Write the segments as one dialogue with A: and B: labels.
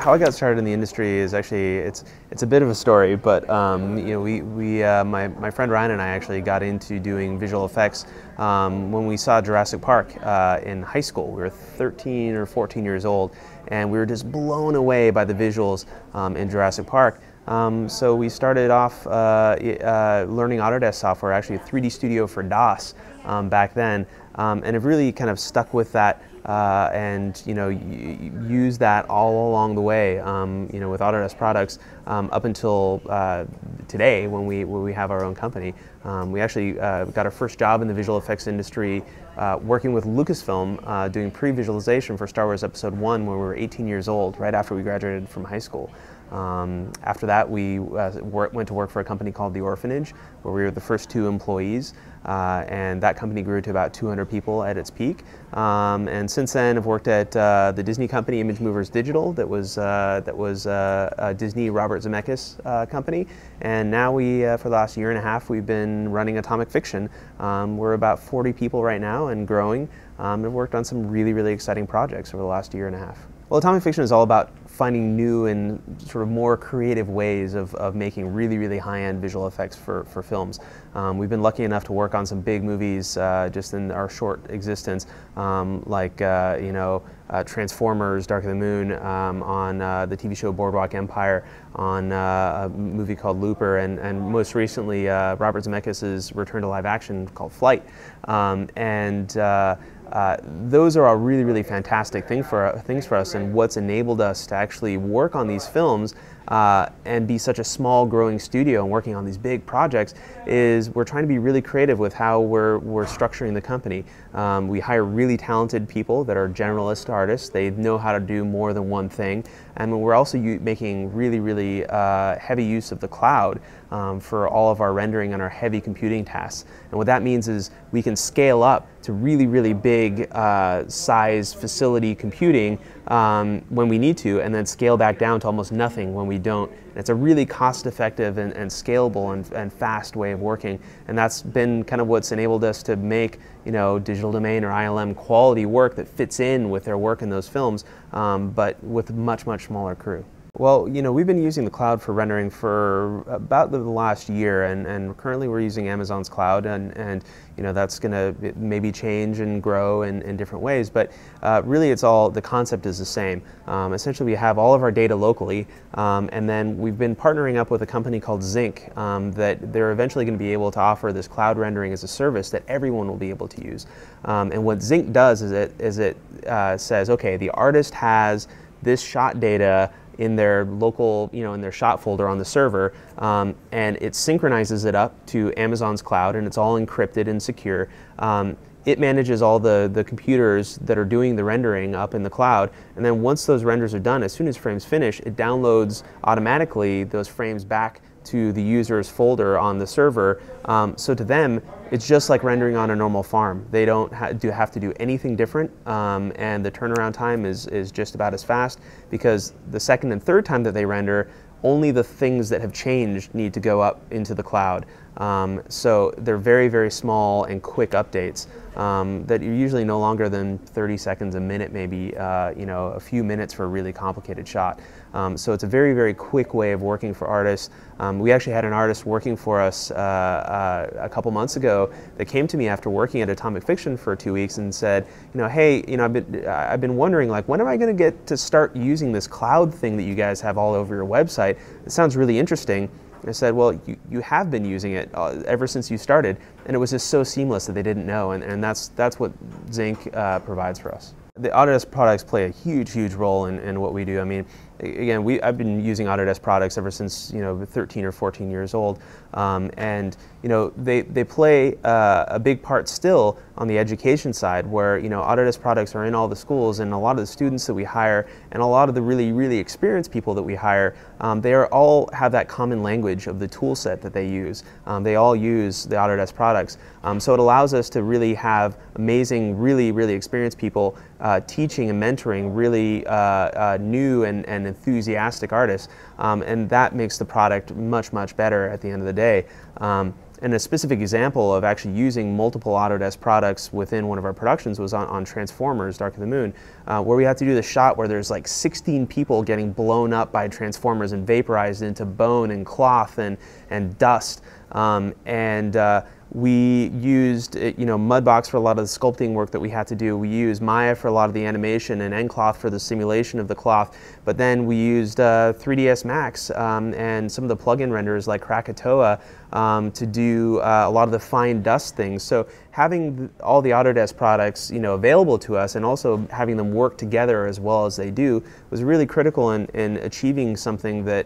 A: how I got started in the industry is actually it's a bit of a story, but my friend Ryan and I actually got into doing visual effects when we saw Jurassic Park in high school. We were 13 or 14 years old, and we were just blown away by the visuals in Jurassic Park. So we started off learning Autodesk software, actually a 3D Studio for DOS back then, and have really kind of stuck with that and use that all along the way, with Autodesk products up until today when we have our own company. We actually got our first job in the visual effects industry working with Lucasfilm, doing pre-visualization for Star Wars Episode 1 when we were 18 years old, right after we graduated from high school. After that, we went to work for a company called The Orphanage, where we were the first 2 employees, and that company grew to about 200 people at its peak. And since then, I've worked at the Disney company, Image Movers Digital, that was a Disney Robert Zemeckis company. And now for the last year and a half, we've been running Atomic Fiction. We're about 40 people right now and growing. I've worked on some really, really exciting projects over the last year and a half. Well, Atomic Fiction is all about finding new and sort of more creative ways of making really, really high-end visual effects for films. We've been lucky enough to work on some big movies just in our short existence, like Transformers, Dark of the Moon, on the TV show Boardwalk Empire, on a movie called Looper, and most recently Robert Zemeckis' return to live action called Flight. Those are all really, really fantastic things for us, and what's enabled us to actually work on these films and be such a small growing studio and working on these big projects is we're trying to be really creative with how we're structuring the company. We hire really talented people that are generalist artists. They know how to do more than one thing, and we're also making really, really heavy use of the cloud for all of our rendering and our heavy computing tasks. And what that means is we can scale up to really, really big size facility computing when we need to, and then scale back down to almost nothing when we don't. And it's a really cost-effective and scalable and fast way of working, and that's been kind of what's enabled us to make digital domain or ILM quality work that fits in with their work in those films, but with a much, much smaller crew. Well, we've been using the cloud for rendering for about the last year, and currently we're using Amazon's cloud, and that's going to maybe change and grow in different ways, but really the concept is the same. Essentially, we have all of our data locally, and then we've been partnering up with a company called Zinc that they're eventually going to be able to offer this cloud rendering as a service that everyone will be able to use. And what Zinc does is it says, okay, the artist has this shot data in their local, in their shot folder on the server, and it synchronizes it up to Amazon's cloud, and it's all encrypted and secure. It manages all the computers that are doing the rendering up in the cloud, and then once those renders are done, as soon as frames finish, it downloads automatically those frames back to the user's folder on the server. So to them, it's just like rendering on a normal farm. They don't have to do anything different, and the turnaround time is just about as fast, because the second and third time that they render, only the things that have changed need to go up into the cloud. So they're very, very small and quick updates that are usually no longer than 30 seconds, a minute, maybe a few minutes for a really complicated shot. So it's a very, very quick way of working for artists. We actually had an artist working for us a couple months ago that came to me after working at Atomic Fiction for 2 weeks and said, hey, I've been wondering, like, when am I going to get to start using this cloud thing that you guys have all over your website? It sounds really interesting. I said, well, you have been using it ever since you started, and it was just so seamless that they didn't know, and that's what Zinc provides for us. The Autodesk products play a huge, huge role in what we do. I mean, again, I've been using Autodesk products ever since 13 or 14 years old, and they play a big part still on the education side, where Autodesk products are in all the schools, and a lot of the students that we hire and a lot of the really, really experienced people that we hire, they all have that common language of the tool set that they use. They all use the Autodesk products, so it allows us to really have amazing, really, really experienced people teaching and mentoring really new and enthusiastic artists, and that makes the product much, much better at the end of the day. And a specific example of actually using multiple Autodesk products within one of our productions was on Transformers, Dark of the Moon, where we had to do the shot where there's like 16 people getting blown up by Transformers and vaporized into bone and cloth and dust. We used Mudbox for a lot of the sculpting work that we had to do. We used Maya for a lot of the animation and NCloth for the simulation of the cloth. But then we used 3ds Max and some of the plugin renderers like Krakatoa to do a lot of the fine dust things. So having all the Autodesk products available to us and also having them work together as well as they do was really critical in achieving something that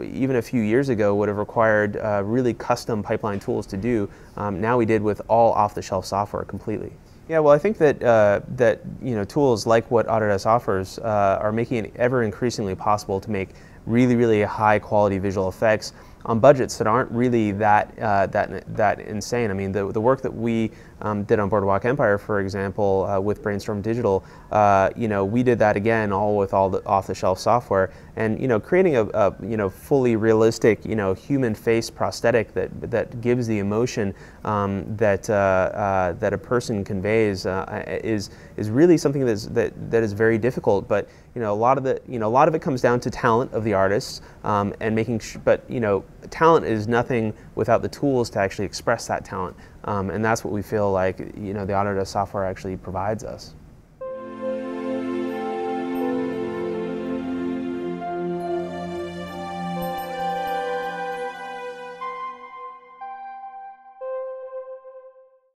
A: even a few years ago would have required really custom pipeline tools to do. Now we did with all off-the-shelf software completely. Yeah, well, I think that tools like what Autodesk offers are making it ever increasingly possible to make really high quality visual effects on budgets that aren't really that insane. I mean, the work that we did on Boardwalk Empire, for example, with Brainstorm Digital, we did that again all with all the off-the-shelf software, and creating a fully realistic human face prosthetic that gives the emotion that a person conveys is really something that is very difficult. But a lot of it comes down to talent of the artists and making but talent is nothing without the tools to actually express that talent, and that's what we feel like the Autodesk software actually provides us.